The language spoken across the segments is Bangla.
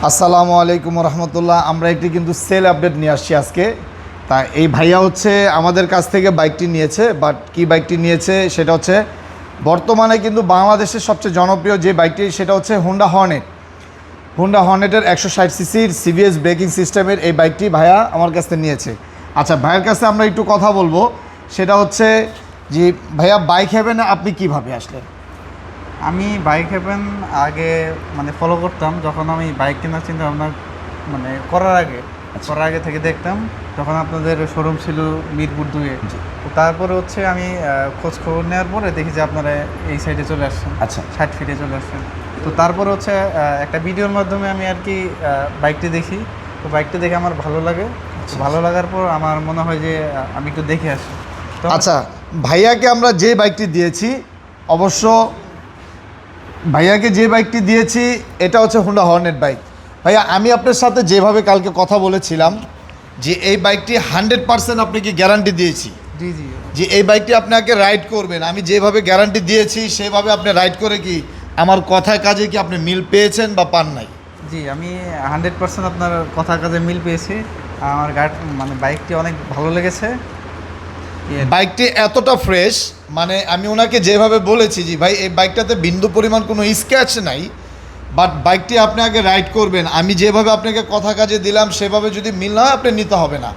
আসসালামু আলাইকুম রহমতুল্লাহ। আমরা একটি কিন্তু সেল আপডেট নিয়ে আসছি আজকে। তা এই ভাইয়া হচ্ছে আমাদের কাছ থেকে বাইকটি নিয়েছে, বাট কি বাইকটি নিয়েছে সেটা হচ্ছে বর্তমানে কিন্তু বাংলাদেশের সবচেয়ে জনপ্রিয় যে বাইকটি সেটা হচ্ছে হুন্ডা হর্নেটের 160 সিসির সিবিএস ব্রেকিং সিস্টেমের এই বাইকটি ভাইয়া আমার কাছ থেকে নিয়েছে। আচ্ছা, ভাইয়ের কাছে আমরা একটু কথা বলবো। সেটা হচ্ছে যে ভাইয়া বাইক হেভেনে আপনি কিভাবে আসলেন? আমি বাইক হেভেন আগে ফলো করতাম, যখন আমি বাইক কেনার চিন্তা ভাবনা করার আগে থেকে দেখতাম, যখন আপনাদের শোরুম ছিল মিরপুর 2-এ। তো তারপরে হচ্ছে আমি খোঁজ খবর নেওয়ার পরে দেখি যে আপনারা এই সাইডে চলে আসছেন। আচ্ছা, 60 ফিটে চলে আসছেন। তো তারপরে হচ্ছে একটা ভিডিওর মাধ্যমে আমি আর কি বাইকটি দেখি। তো বাইকটি দেখে আমার ভালো লাগে। ভালো লাগার পর আমার মনে হয় যে আমি একটু দেখে আসি। তো আচ্ছা, ভাইয়াকে আমরা যে বাইকটি দিয়েছি, অবশ্য ভাইয়াকে যে বাইকটি দিয়েছি এটা হচ্ছে হুন্ডা হর্নেট বাইক। ভাইয়া, আমি আপনার সাথে যেভাবে কালকে কথা বলেছিলাম যে এই বাইকটি 100% আপনাকে গ্যারান্টি দিয়েছি জি জি যে এই বাইকটি আপনাকে রাইড করবেন। আমি যেভাবে গ্যারান্টি দিয়েছি সেভাবে আপনি রাইড করে কি আমার কথায় কাজে কি আপনি মিল পেয়েছেন বা পান নাই? জি, আমি 100% আপনার কথা কাজে মিল পেয়েছি। আমার বাইকটি অনেক ভালো লেগেছে। বাইকটি এতটা ফ্রেশ, আমি ওনাকে যেভাবে বলেছি যে ভাই এই বাইকটাতে বিন্দু পরিমাণ কোনো স্ক্র্যাচ নাই, বাট বাইকটি আপনি আগে রাইড করবেন। আমি যেভাবে আপনাকে কথা কাজে দিলাম সেভাবে যদি মিল না হয় আপনি নিতে হবে না।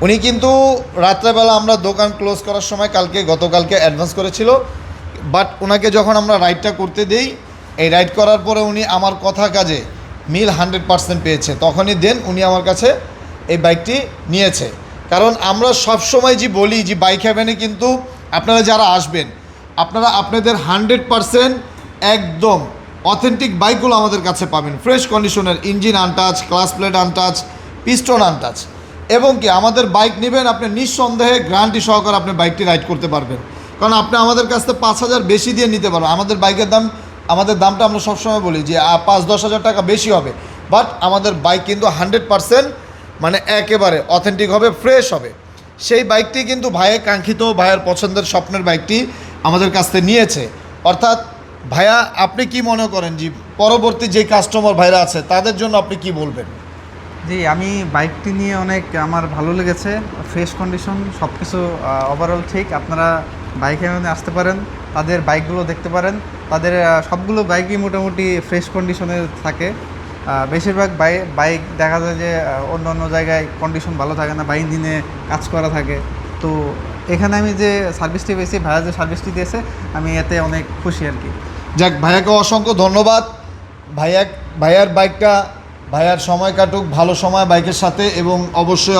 উনি কিন্তু রাত্রেবেলা আমরা দোকান ক্লোজ করার সময় গতকালকে অ্যাডভান্স করেছিল, বাট ওনাকে যখন আমরা রাইডটা করতে দিই, এই রাইড করার পরে উনি আমার কথা কাজে মিল 100% পেয়েছে, তখনই উনি আমার কাছে এই বাইকটি নিয়েছে। কারণ আমরা সবসময় যে বলি যে বাইক হেভেনে কিন্তু আপনারা যারা আসবেন আপনারা আপনাদের 100% একদম অথেন্টিক বাইকগুলো আমাদের কাছে পাবেন, ফ্রেশ কন্ডিশনের, engine untouch, class plate untouch, piston untouch, এবং কি আমাদের বাইক নেবেন আপনি নিঃসন্দেহে গ্যারান্টি সহকারে আপনি বাইকটি রাইড করতে পারবেন। কারণ আপনি আমাদের কাছ থেকে 5,000 বেশি দিয়ে নিতে পারবেন। আমাদের দামটা আমরা সবসময় বলি যে 5-10 হাজার টাকা বেশি হবে, বাট আমাদের বাইক কিন্তু 100% একেবারে অথেন্টিক হবে, ফ্রেশ হবে। সেই বাইকটি কিন্তু ভাইয়ের কাঙ্ক্ষিত, ভাইয়ের পছন্দের স্বপ্নের বাইকটি আমাদের কাছ থেকে নিয়েছে। অর্থাৎ ভাইয়া, আপনি কি মনে করেন যে পরবর্তী যে কাস্টমার ভাইরা আছে তাদের জন্য আপনি কি বলবেন? জি, আমি বাইকটি নিয়ে অনেক আমার ভালো লেগেছে। ফ্রেশ কন্ডিশন সব কিছু ওভারঅল ঠিক। আপনারা বাইক হেভেনে আসতে পারেন, তাদের বাইকগুলো দেখতে পারেন। তাদের সবগুলো বাইকই মোটামুটি ফ্রেশ কন্ডিশনে থাকে। বেশিরভাগ বাইক দেখা যায় যে অন্য অন্য জায়গায় কন্ডিশন ভালো থাকে না, বা ইঞ্জিনে কাজ করা থাকে। তো এখানে আমি যে সার্ভিসটি পেয়েছি, ভাইয়া যে সার্ভিসটি দিয়েছে, আমি এতে অনেক খুশি আর কি। যাক, ভাইয়াকে অসংখ্য ধন্যবাদ। ভাইয়ার বাইকটা, ভাইয়ার সময় কাটুক ভালো সময় বাইকের সাথে, এবং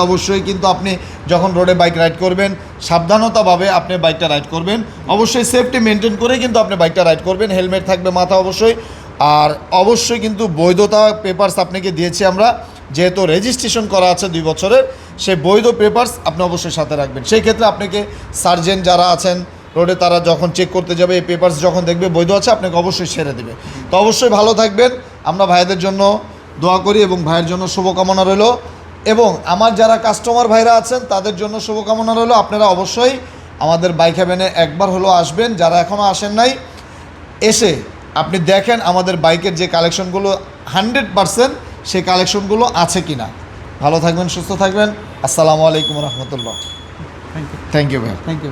অবশ্যই কিন্তু আপনি যখন রোডে বাইক রাইড করবেন সাবধানতাভাবে আপনি বাইকটা রাইড করবেন। অবশ্যই সেফটি মেনটেন করে কিন্তু আপনি বাইকটা রাইড করবেন। হেলমেট থাকবে মাথা অবশ্যই। আর অবশ্যই কিন্তু বৈধতা পেপারস আপনাকে দিয়েছি আমরা, যেহেতু রেজিস্ট্রেশন করা আছে 2 বছরের, সেই বৈধ পেপারস আপনি অবশ্যই সাথে রাখবেন। সেই ক্ষেত্রে আপনাকে সার্জেন্ট যারা আছেন রোডে তারা যখন চেক করতে যাবে এই পেপারস যখন দেখবে বৈধ আছে আপনাকে অবশ্যই ছেড়ে দেবে। তো অবশ্যই ভালো থাকবেন। আমরা ভাইদের জন্য দোয়া করি এবং ভাইয়ের জন্য শুভকামনা রইল, এবং আমার যারা কাস্টমার ভাইরা আছেন তাদের জন্য শুভকামনা রইল। আপনারা অবশ্যই আমাদের বাইক হেভেনে একবার হলো আসবেন, যারা এখনও আসেন নাই, এসে আপনি দেখেন আমাদের বাইকের যে কালেকশনগুলো 100% সেই কালেকশনগুলো আছে কি না। ভালো থাকবেন, সুস্থ থাকবেন। আসসালামু আলাইকুম রহমতুল্লাহ। থ্যাংক ইউ ভাই। Thank you.